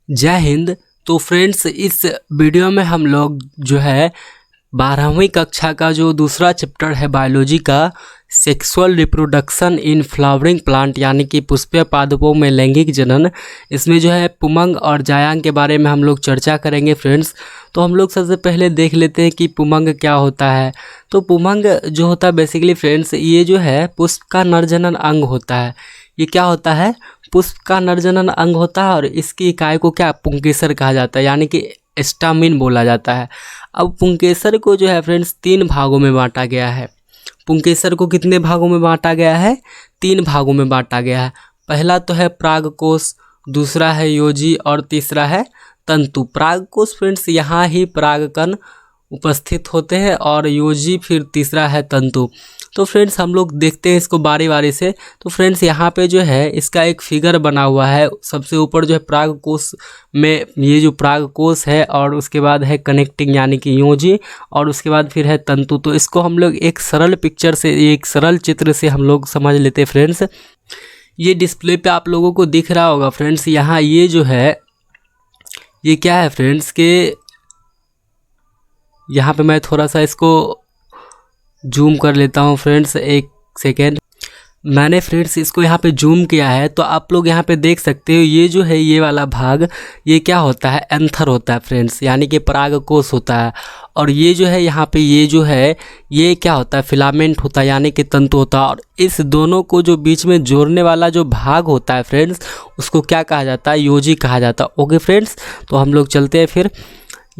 जय हिंद। तो फ्रेंड्स, इस वीडियो में हम लोग जो है 12वीं कक्षा का जो दूसरा चैप्टर है बायोलॉजी का, sexual reproduction in flowering plant यानी कि पुष्पीय पादपों में लैंगिक जनन, इसमें जो है पुमंग और जायांग के बारे में हम लोग चर्चा करेंगे फ्रेंड्स। तो हम लोग सबसे पहले देख लेते हैं कि पुमंग क्या होता है। तो पुमंग जो होता है बेसिकली फ्रेंड्स, ये जो है पुष्प का नरजनन अंग होता है। ये क्या होता है? पुष्प का नरजनन अंग होता है और इसकी इकाई को क्या पुंकेसर कहा जाता है, यानी कि स्टामिन बोला जाता है। अब पुंकेसर को जो है फ्रेंड्स 3 भागों में बांटा गया है। पुंकेसर को कितने भागों में बांटा गया है? 3 भागों में बांटा गया है। पहला तो है परागकोश, दूसरा है योजी और तीसरा है तंतु। परागकोश फ्रेंड्स यहाँ ही परागकण उपस्थित होते हैं और योजी फिर तीसरा है तंतु। तो फ्रेंड्स हम लोग देखते हैं इसको बारी बारी से। तो फ्रेंड्स यहाँ पे जो है इसका एक फिगर बना हुआ है। सबसे ऊपर जो है परागकोश में ये जो परागकोश है और उसके बाद है कनेक्टिंग यानी कि योजी और उसके बाद फिर है तंतु। तो इसको हम लोग एक सरल पिक्चर से, एक सरल चित्र से हम लोग समझ लेते हैं फ्रेंड्स। ये डिस्प्ले पे आप लोगों को दिख रहा होगा फ्रेंड्स। यहाँ ये जो है ये क्या है फ्रेंड्स के, यहाँ पे मैं थोड़ा सा इसको जूम कर लेता हूँ फ्रेंड्स, एक सेकेंड। मैंने फ्रेंड्स इसको यहाँ पे जूम किया है तो आप लोग यहाँ पे देख सकते हो। ये जो है ये वाला भाग ये क्या होता है? एंथर होता है फ्रेंड्स, यानी कि परागकोश होता है। और ये जो है यहाँ पे ये जो है ये क्या होता है? फिलामेंट होता है यानी कि तंतु होता है। और इस दोनों को जो बीच में जोड़ने वाला जो भाग होता है फ्रेंड्स उसको क्या कहा जाता है? योजी कहा जाता है। ओके फ्रेंड्स, तो हम लोग चलते हैं फिर।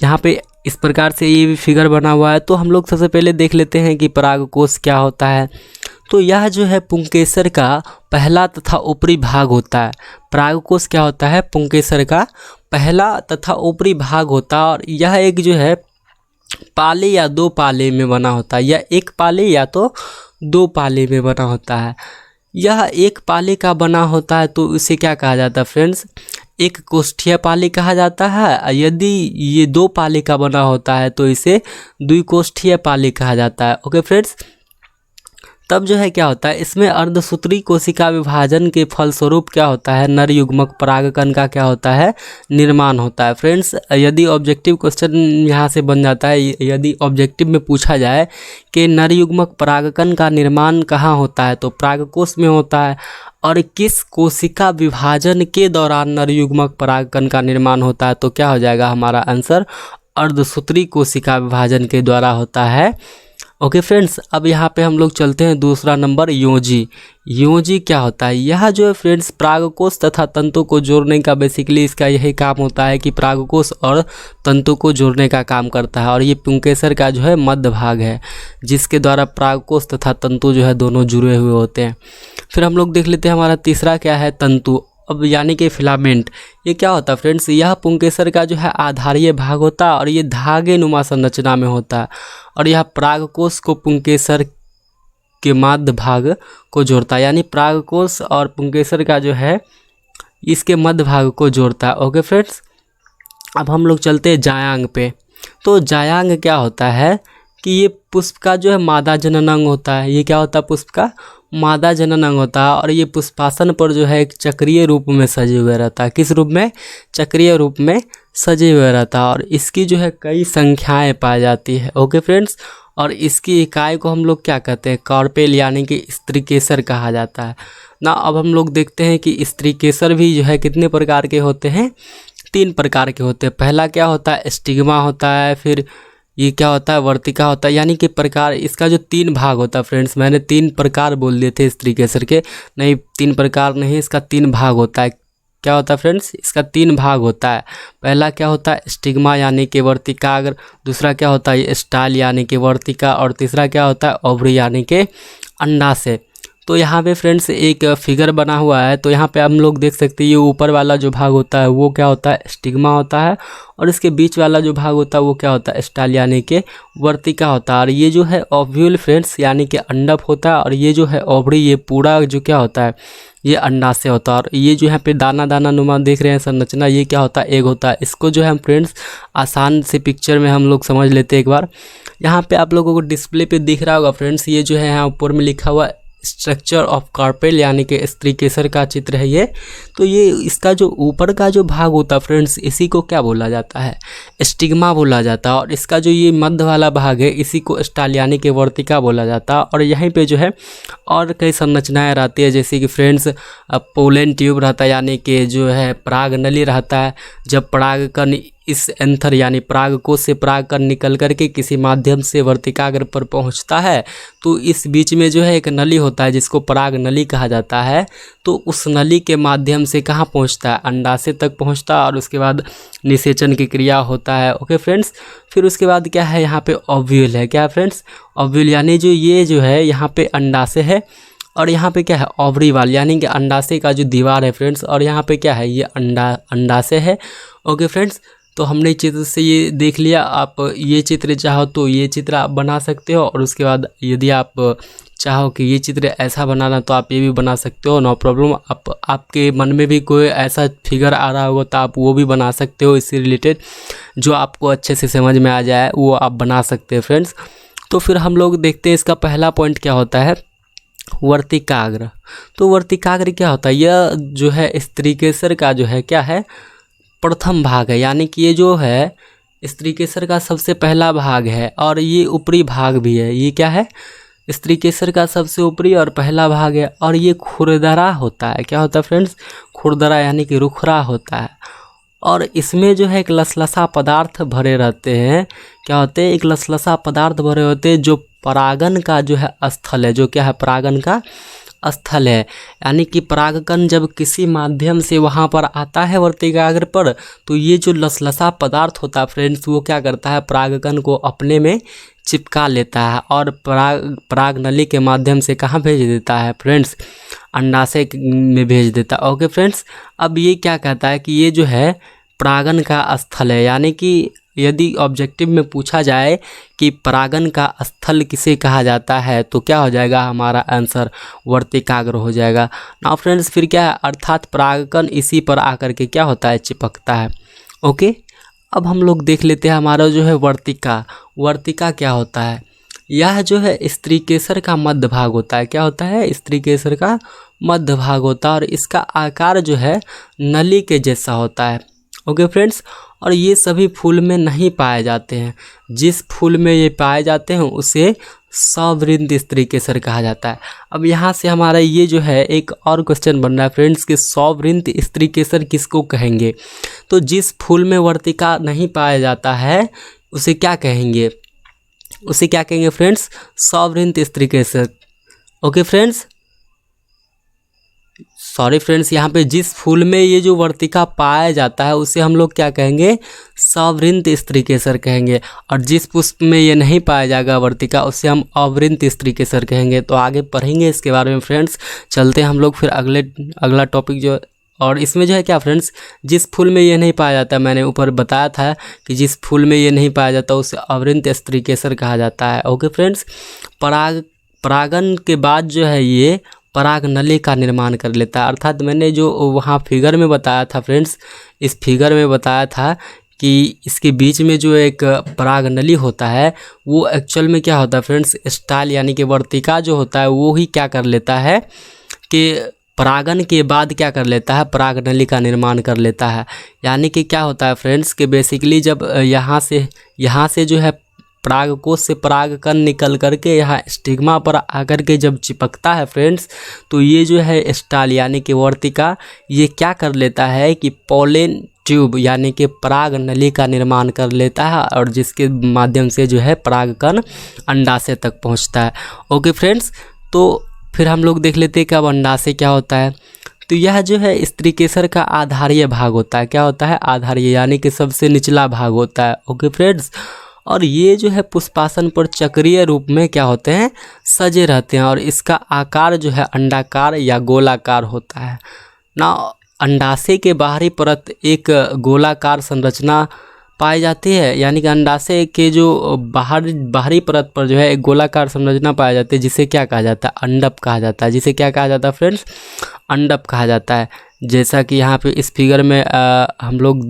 यहाँ पे इस प्रकार से ये भी फिगर बना हुआ है। तो हम लोग सबसे पहले देख लेते हैं कि परागकोश क्या होता है। तो यह जो है पुंकेसर का पहला तथा ऊपरी भाग होता है। परागकोश क्या होता है? पुंकेसर का पहला तथा ऊपरी भाग होता है। और यह एक जो है पाले या 2 पाले में बना होता है, या एक पाले या तो 2 पाले में बना होता है। यह एक पाले का बना होता है तो इसे क्या कहा जाता है फ्रेंड्स? एक कोष्ठीय पाले कहा जाता है। यदि ये 2 पाले का बना होता है तो इसे द्विकोष्ठीय पाले कहा जाता है। ओके फ्रेंड्स, तब जो है क्या होता है इसमें अर्धसूत्री कोशिका विभाजन के फलस्वरूप क्या होता है? नर युग्मक परागकण का क्या होता है? निर्माण होता है। फ्रेंड्स, यदि ऑब्जेक्टिव क्वेश्चन यहाँ से बन जाता है, यदि ऑब्जेक्टिव में पूछा जाए कि नर युग्मक परागकण का निर्माण कहाँ होता है, तो परागकोश में होता है। और किस कोशिका विभाजन के दौरान नर युग्मक परागकण का निर्माण होता है, तो क्या हो जाएगा हमारा आंसर? अर्धसूत्री कोशिका विभाजन के द्वारा होता है। ओके फ्रेंड्स, अब यहाँ पे हम लोग चलते हैं दूसरा नंबर, योजी। योजी क्या होता है? यह जो है फ्रेंड्स परागकोश तथा तंतु को जोड़ने का बेसिकली इसका यही काम होता है कि परागकोश और तंतु को जोड़ने का काम करता है। और ये पुंकेसर का जो है मध्य भाग है जिसके द्वारा परागकोश तथा तंतु जो है दोनों जुड़े हुए होते हैं। फिर हम लोग देख लेते हैं हमारा तीसरा क्या है? तंतु। अब यानी कि फिलामेंट। ये क्या होता है फ्रेंड्स? यह पुंकेसर का जो है आधारीय भाग होता है और ये धागे नुमा संरचना में होता है। और यह परागकोश को पुंकेसर के मध्य भाग को जोड़ता है, यानी परागकोश और पुंकेसर का जो है इसके मध्य भाग को जोड़ता है। ओके फ्रेंड्स, अब हम लोग चलते हैं जायांग पे। तो जायांग क्या होता है कि ये पुष्प का जो है मादा जनन अंग होता है। ये क्या होता है? पुष्प का मादा जनन अंग होता है। और ये पुष्पासन पर जो है एक चक्रीय रूप में सजे हुए रहता है। किस रूप में? चक्रीय रूप में सजे हुए रहता है। और इसकी जो है कई संख्याएं पाई जाती है। ओके फ्रेंड्स, और इसकी इकाई को हम लोग क्या कहते हैं? कार्पेल यानी कि स्त्रीकेसर कहा जाता है ना। अब हम लोग देखते हैं कि स्त्रीकेसर भी जो है कितने प्रकार के होते हैं? 3 प्रकार के होते हैं। पहला क्या होता है? स्टिग्मा होता है। फिर ये क्या होता है? वर्तिका होता है। यानी कि प्रकार, इसका जो 3 भाग होता है फ्रेंड्स, मैंने 3 प्रकार बोल दिए थे स्त्रीकेसर के, नहीं 3 प्रकार नहीं, इसका 3 भाग होता है। क्या होता है फ्रेंड्स? इसका 3 भाग होता है। पहला क्या होता है? स्टिग्मा यानी कि वर्तिकाग्र। दूसरा क्या होता है? स्टाइल यानी कि वर्तिका। और तीसरा क्या होता है? ओवरी यानी कि अंडाशय। तो यहाँ पे फ्रेंड्स एक फिगर बना हुआ है। तो यहाँ पे हम लोग देख सकते हैं ये ऊपर वाला जो भाग होता है वो क्या होता है? स्टिग्मा होता है। और इसके बीच वाला जो भाग होता है वो क्या होता है? स्टाइल यानी कि वर्तिका होता है। और ये जो है ओव्यूल फ्रेंड्स यानी कि अंडक होता है। और ये जो है ओवरी, ये पूरा जो क्या होता है? ये अंडाशय होता है। और ये जो यहाँ पे दाना दाना नुमा देख रहे हैं संरचना, ये क्या होता है? एग होता है। इसको जो है हम फ्रेंड्स आसान से पिक्चर में हम लोग समझ लेते हैं एक बार। यहाँ पे आप लोगों को डिस्प्ले पे दिख रहा होगा फ्रेंड्स, ये जो है यहाँ ऊपर में लिखा हुआ स्ट्रक्चर ऑफ कार्पेल यानी कि स्त्री केसर का चित्र है ये। तो ये इसका जो ऊपर का जो भाग होता है फ्रेंड्स, इसी को क्या बोला जाता है, स्टिग्मा बोला जाता है। और इसका जो ये मध्य वाला भाग है इसी को स्टाइल यानी कि वर्तिका बोला जाता है। और यहीं पे जो है और कई संरचनाएं रहती है, जैसे कि फ्रेंड्स पोलन ट्यूब रहता है यानी कि जो है पराग नली रहता है। जब परागकण इस एंथर यानी पराग कोश से परागकण निकल करके किसी माध्यम से वर्तिकाग्र पर पहुंचता है तो इस बीच में जो है एक नली होता है जिसको पराग नली कहा जाता है। तो उस नली के माध्यम से कहाँ पहुंचता है, अंडाशय तक पहुंचता है और उसके बाद निषेचन की क्रिया होता है। ओके फ्रेंड्स, फिर उसके बाद क्या है, यहाँ पे ओव्यूल है। क्या फ्रेंड्स, ओव्यूल यानी जो ये जो है यहाँ पे अंडाशय है और यहाँ पे क्या है ओवरी वाल यानी कि अंडाशय का जो दीवार है फ्रेंड्स, और यहाँ पे क्या है ये अंडाशय है। ओके फ्रेंड्स, तो हमने चित्र से ये देख लिया। आप ये चित्र चाहो तो ये चित्र आप बना सकते हो, और उसके बाद यदि आप चाहो कि ये चित्र ऐसा बनाना तो आप ये भी बना सकते हो, नो प्रॉब्लम। आपके मन में भी कोई ऐसा फिगर आ रहा होगा तो आप वो भी बना सकते हो, इससे रिलेटेड जो आपको अच्छे से समझ में आ जाए वो आप बना सकते हैं फ्रेंड्स। तो फिर हम लोग देखते हैं इसका पहला पॉइंट क्या होता है, वर्तिकाग्र। तो वर्तिकाग्र क्या होता है, यह जो है स्त्रीकेसर का जो है क्या है प्रथम भाग है, यानी कि ये जो है स्त्रीकेसर का सबसे पहला भाग है और ये ऊपरी भाग भी है। ये क्या है, स्त्रीकेसर का सबसे ऊपरी और पहला भाग है। और ये खुरदरा होता है। क्या होता है फ्रेंड्स, खुरदरा यानी कि रुखरा होता है। और इसमें जो है एक लसलसा पदार्थ भरे रहते हैं। क्या होते हैं, एक लसलसा पदार्थ भरे होते हैं जो परागन का जो है स्थल है, जो क्या है परागन का स्थल है। यानी कि परागकण जब किसी माध्यम से वहाँ पर आता है वर्तिकाग्र पर, तो ये जो लसलसा पदार्थ होता है फ्रेंड्स वो क्या करता है परागकण को अपने में चिपका लेता है और पराग नली के माध्यम से कहाँ भेज देता है फ्रेंड्स, अंडाशय में भेज देता है। ओके फ्रेंड्स, अब ये क्या कहता है कि ये जो है परागन का स्थल है, यानी कि यदि ऑब्जेक्टिव में पूछा जाए कि परागन का स्थल किसे कहा जाता है तो क्या हो जाएगा, हमारा आंसर वर्तिकाग्र हो जाएगा। नाउ फ्रेंड्स, फिर क्या है, अर्थात परागकण इसी पर आकर के क्या होता है चिपकता है। ओके, अब हम लोग देख लेते हैं हमारा जो है वर्तिका। वर्तिका क्या होता है, यह जो है स्त्रीकेसर का मध्य भाग होता है। क्या होता है, स्त्रीकेसर का मध्य भाग होता है और इसका आकार जो है नली के जैसा होता है। ओके फ्रेंड्स, और ये सभी फूल में नहीं पाए जाते हैं। जिस फूल में ये पाए जाते हैं उसे सवृंत स्त्रीकेसर कहा जाता है। अब यहाँ से हमारा ये जो है एक और क्वेश्चन बन रहा है फ्रेंड्स कि सवृंत स्त्रीकेसर किसको कहेंगे। तो जिस फूल में वर्तिका नहीं पाया जाता है उसे क्या कहेंगे, उसे क्या कहेंगे फ्रेंड्स, सवृंत स्त्रीकेसर। ओके फ्रेंड्स, सॉरी फ्रेंड्स, यहाँ पे जिस फूल में ये जो वर्तिका पाया जाता है उसे हम लोग क्या कहेंगे, सवृंत स्त्रीकेसर कहेंगे। और जिस पुष्प में ये नहीं पाया जाएगा वर्तिका उसे हम अवृंत स्त्रीकेसर कहेंगे। तो आगे पढ़ेंगे इसके बारे में फ्रेंड्स। चलते हैं हम लोग फिर अगला टॉपिक जो, और इसमें जो है क्या फ्रेंड्स, जिस फूल में ये नहीं पाया जाता, मैंने ऊपर बताया था कि जिस फूल में ये नहीं पाया जाता उसे अवृंत स्त्रीकेसर कहा जाता है। ओके फ्रेंड्स, परागन के बाद जो है ये पराग नली का निर्माण कर लेता है। अर्थात मैंने जो वहाँ फिगर में बताया था फ्रेंड्स, इस फिगर में बताया था कि इसके बीच में जो एक पराग नली होता है वो एक्चुअल में क्या होता है फ्रेंड्स, स्टाइल यानी कि वर्तिका जो होता है वो ही क्या कर लेता है कि परागन के बाद क्या कर लेता है, पराग नली का निर्माण कर लेता है। यानी कि क्या होता है फ्रेंड्स कि बेसिकली जब यहाँ से जो है पराग कोश से परागकण निकल करके यहाँ स्टिग्मा पर आकर के जब चिपकता है फ्रेंड्स, तो ये जो है स्टाइल यानी कि वर्तिका ये क्या कर लेता है कि पोलन ट्यूब यानी कि पराग नली का निर्माण कर लेता है और जिसके माध्यम से जो है परागकण अंडाशय तक पहुँचता है। ओके फ्रेंड्स, तो फिर हम लोग देख लेते हैं कि अब अंडाशय क्या होता है। तो यह जो है स्त्रीकेसर का आधारीय भाग होता है। क्या होता है, आधारीय यानी कि सबसे निचला भाग होता है। ओके फ्रेंड्स, और ये जो है पुष्पासन पर चक्रीय रूप में क्या होते हैं, सजे रहते हैं और इसका आकार जो है अंडाकार या गोलाकार होता है ना। अंडाशय के बाहरी परत एक गोलाकार संरचना पाई जाती है, यानी कि अंडाशय के जो बाहरी परत पर जो है एक गोलाकार संरचना पाई जाती है जिसे क्या कहा जाता है, अंडप कहा जाता है। जिसे क्या कहा जाता है फ्रेंड्स, अंडप कहा जाता है। जैसा कि यहाँ पे इस फिगर में हम लोग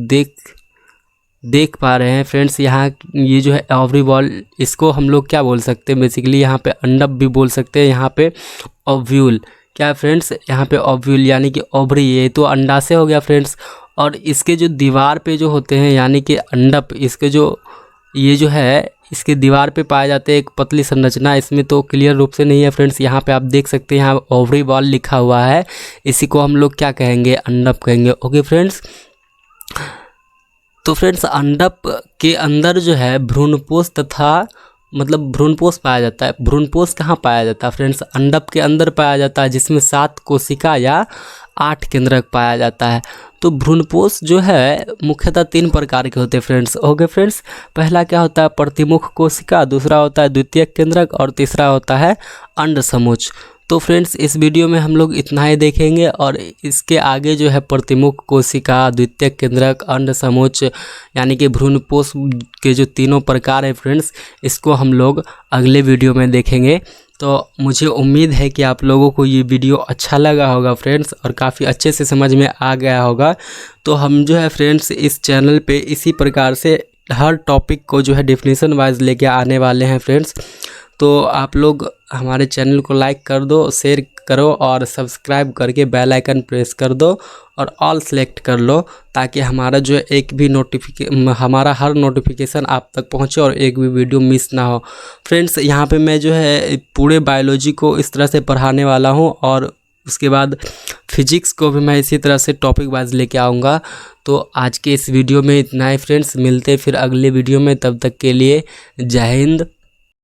देख पा रहे हैं फ्रेंड्स, यहाँ ये जो है ओवरी बॉल, इसको हम लोग क्या बोल सकते हैं बेसिकली, यहाँ पे अंडप भी बोल सकते हैं, यहाँ पे ओव्यूल, क्या फ्रेंड्स, यहाँ पे ओव्यूल यानी कि ओवरी, ये तो अंडा से हो गया फ्रेंड्स। और इसके जो दीवार पे जो होते हैं यानी कि अंडप, इसके जो ये जो है इसके दीवार पे पाए जाते हैं एक पतली संरचना, इसमें तो क्लियर रूप से नहीं है फ्रेंड्स। यहाँ पे आप देख सकते हैं, यहाँ ओवरी बॉल लिखा हुआ है, इसी को हम लोग क्या कहेंगे, अंडप कहेंगे। ओके फ्रेंड्स, तो फ्रेंड्स अंडप के अंदर जो है भ्रूणपोष तथा मतलब भ्रूणपोष पाया जाता है। भ्रूणपोष कहाँ पाया जाता है फ्रेंड्स, अंडप के अंदर पाया जाता है, जिसमें 7 कोशिका या 8 केंद्रक पाया जाता है। तो भ्रूणपोष जो है मुख्यतः 3 प्रकार के होते हैं फ्रेंड्स। ओके फ्रेंड्स, पहला क्या होता है, प्रतिमुख कोशिका, दूसरा होता है द्वितीयक केंद्रक और तीसरा होता है अंड समुच। तो फ्रेंड्स इस वीडियो में हम लोग इतना ही देखेंगे, और इसके आगे जो है प्रतिमुख कोशिका, द्वितीयक केंद्रक, अंड समुच यानी कि भ्रूणपोष के जो तीनों प्रकार है फ्रेंड्स, इसको हम लोग अगले वीडियो में देखेंगे। तो मुझे उम्मीद है कि आप लोगों को ये वीडियो अच्छा लगा होगा फ्रेंड्स, और काफ़ी अच्छे से समझ में आ गया होगा। तो हम जो है फ्रेंड्स इस चैनल पे इसी प्रकार से हर टॉपिक को जो है डेफिनेशन वाइज लेके आने वाले हैं फ्रेंड्स। तो आप लोग हमारे चैनल को लाइक कर दो, शेयर करो और सब्सक्राइब करके बेल आइकन प्रेस कर दो और ऑल सेलेक्ट कर लो, ताकि हमारा जो है एक भी हमारा हर नोटिफिकेशन आप तक पहुंचे और एक भी वीडियो मिस ना हो। फ्रेंड्स यहाँ पे मैं जो है पूरे बायोलॉजी को इस तरह से पढ़ाने वाला हूँ, और उसके बाद फिजिक्स को भी मैं इसी तरह से टॉपिक वाइज लेके आऊँगा। तो आज के इस वीडियो में इतना ही फ्रेंड्स, मिलते फिर अगले वीडियो में, तब तक के लिए जय हिंद।